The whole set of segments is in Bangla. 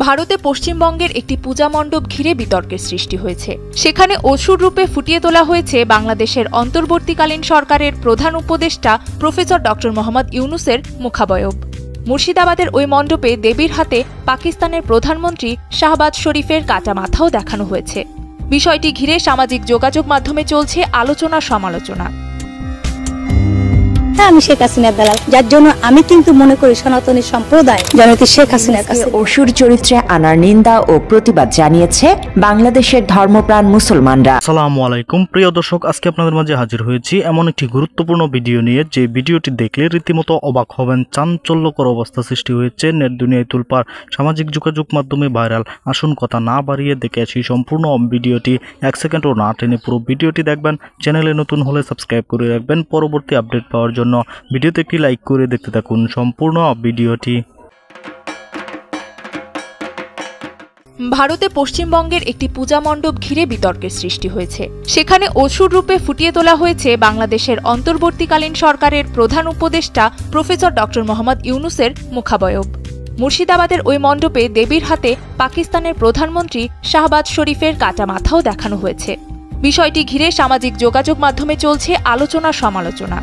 ভারতে পশ্চিমবঙ্গের একটি পূজা মণ্ডপ ঘিরে বিতর্কের সৃষ্টি হয়েছে। সেখানে অসুর রূপে ফুটিয়ে তোলা হয়েছে বাংলাদেশের অন্তর্বর্তীকালীন সরকারের প্রধান উপদেষ্টা প্রফেসর ডক্টর মোহাম্মদ ইউনূসের মুখাবয়ব। মুর্শিদাবাদের ওই মণ্ডপে দেবীর হাতে পাকিস্তানের প্রধানমন্ত্রী শাহবাজ শরীফের কাটা মাথাও দেখানো হয়েছে। বিষয়টি ঘিরে সামাজিক যোগাযোগ মাধ্যমে চলছে আলোচনা সমালোচনা। আমি শেখ হাসিনার দালাল, যার জন্য আমি কিন্তু মনে করি সনাতনী সম্প্রদায় জননেত্রী শেখ হাসিনার কাছে অসুর চরিত্রে আনার নিন্দা ও প্রতিবাদ জানিয়েছে বাংলাদেশের ধর্মপ্রাণ মুসলমানরা। আসসালামু আলাইকুম প্রিয় দর্শক, আজকে আপনাদের মাঝে হাজির হয়েছি এমন একটি গুরুত্বপূর্ণ ভিডিও নিয়ে, যে ভিডিওটি দেখলে রীতিমতো অবাক হবেন। চাঞ্চল্যকর অবস্থা সৃষ্টি হয়েছে, নেট দুনিয়ায় তুলপার, সামাজিক যোগাযোগ মাধ্যমে ভাইরাল। আসুন কথা না বাড়িয়ে দেখে আসি সম্পূর্ণ ভিডিওটি। 1 সেকেন্ডও না টেনে পুরো ভিডিওটি দেখবেন। চ্যানেলে নতুন হলে সাবস্ক্রাইব করে রাখবেন পরবর্তী আপডেট পাওয়ার জন্য। ভিডিওতে একটি লাইক করে দেখতে থাকুন সম্পূর্ণ ভিডিওটি। ভারতে পশ্চিমবঙ্গের একটি পূজা মণ্ডপ ঘিরে বিতর্কের সৃষ্টি হয়েছে। সেখানে অসুর রূপে ফুটিয়ে তোলা হয়েছে বাংলাদেশের অন্তর্বর্তীকালীন সরকারের প্রধান উপদেষ্টা প্রফেসর ডক্টর মোহাম্মদ ইউনূসের মুখাবয়ব। মুর্শিদাবাদের ওই মণ্ডপে দেবীর হাতে পাকিস্তানের প্রধানমন্ত্রী শাহবাজ শরীফের কাটা মাথাও দেখানো হয়েছে। বিষয়টি ঘিরে সামাজিক যোগাযোগ মাধ্যমে চলছে আলোচনা সমালোচনা।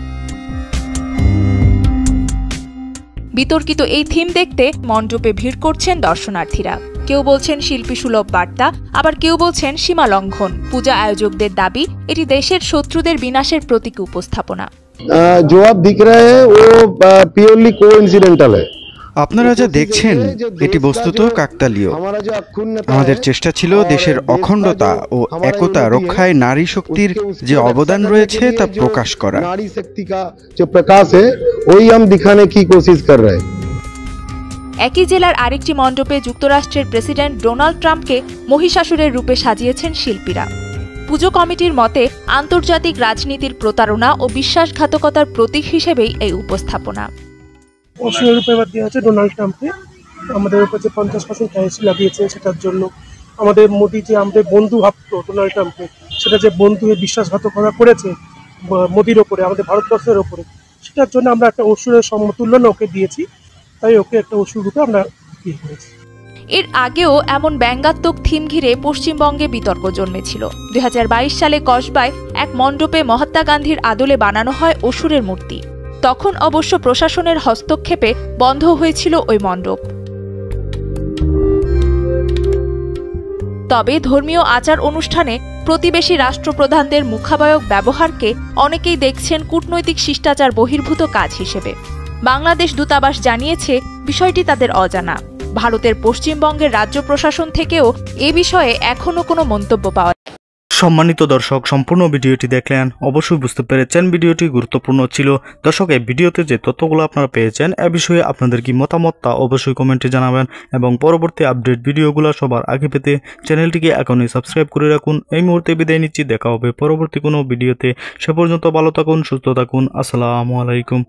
বিতর্কিত এই থিম দেখতে মণ্ডপে ভিড় করছেন দর্শনার্থীরা। কেউ বলছেন শিল্পী সুলভ বার্তা, আবার কেউ বলছেন সীমা লঙ্ঘন। পূজা আয়োজকদের দাবি এটি দেশের শত্রুদের বিনাশের প্রতীক উপস্থাপনা। जो आप दिख रहे हैं वो प्योरली कोइंसिडेंटल है। আপনারা যা দেখছেন এটি বস্তুত কাকতালীয়। আমাদের চেষ্টা ছিল দেশের অখণ্ডতা ও একতা রক্ষায় নারী শক্তির যে অবদান রয়েছে তা প্রকাশ করা। नारी शक्ति का जो प्रकाश है वही हम दिखाने की कोशिश कर रहे हैं। একই জেলার আরেকটি মণ্ডপে যুক্তরাষ্ট্রের প্রেসিডেন্ট ডোনাল্ড ট্রাম্পকে মহিষাসুরের রূপে সাজিয়েছেন শিল্পীরা। পুজো কমিটির মতে আন্তর্জাতিক রাজনীতির প্রতারণা ও বিশ্বাসঘাতকতার প্রতীক হিসেবেই এই উপস্থাপনা। অসুরের রূপে এবার দেওয়া হচ্ছে ডোনাল্ড ট্রাম্পকে। আমাদের উপর যে 50% ট্যাক্স লাগিয়েছে সেটার জন্য আমাদের মোদি যে আমাদের বন্ধু ভাবতো ডোনাল্ড ট্রাম্পকে, সেটা যে বন্ধু বিশ্বাসঘাতকতা করেছে মোদির ওপরে, আমাদের ভারতবর্ষের ওপরে, সেটার জন্য আমরা একটা অসুরের সমতুল্য ওকে দিয়েছি। তাই ওকে একটা অসুর রূপে আমরা বিয়ে করেছি। এর আগেও এমন ব্যঙ্গাত্মক থিম ঘিরে পশ্চিমবঙ্গে বিতর্ক জন্মেছিল। 2022 সালে কসবায় এক মণ্ডপে মহাত্মা গান্ধীর আদলে বানানো হয় অসুরের মূর্তি। তখন অবশ্য প্রশাসনের হস্তক্ষেপে বন্ধ হয়েছিল ওই মণ্ডপ। তবে ধর্মীয় আচার অনুষ্ঠানে প্রতিবেশী রাষ্ট্রপ্রধানদের মুখাবয়ব ব্যবহারকে অনেকেই দেখছেন কূটনৈতিক শিষ্টাচার বহির্ভূত কাজ হিসেবে। বাংলাদেশ দূতাবাস জানিয়েছে বিষয়টি তাদের অজানা। ভারতের পশ্চিমবঙ্গের রাজ্য প্রশাসন থেকেও এ বিষয়ে এখনো কোনো মন্তব্য পাওয়া। সম্মানিত দর্শক, সম্পূর্ণ ভিডিওটি দেখলেন, অবশ্যই বুঝতে পেরেছেন ভিডিওটি গুরুত্বপূর্ণ ছিল। দর্শক, এই ভিডিওতে যে তথ্যগুলো আপনারা পেয়েছেন এ বিষয়ে আপনাদের কি মতামত তা অবশ্যই কমেন্টে জানাবেন, এবং পরবর্তী আপডেট ভিডিওগুলো সবার আগে পেতে চ্যানেলটিকে এখনই সাবস্ক্রাইব করে রাখুন। এই মুহূর্তে বিদায় নিচ্ছি, দেখা হবে পরবর্তী কোনো ভিডিওতে। সে পর্যন্ত ভালো থাকুন, সুস্থ থাকুন। আসসালামু আলাইকুম।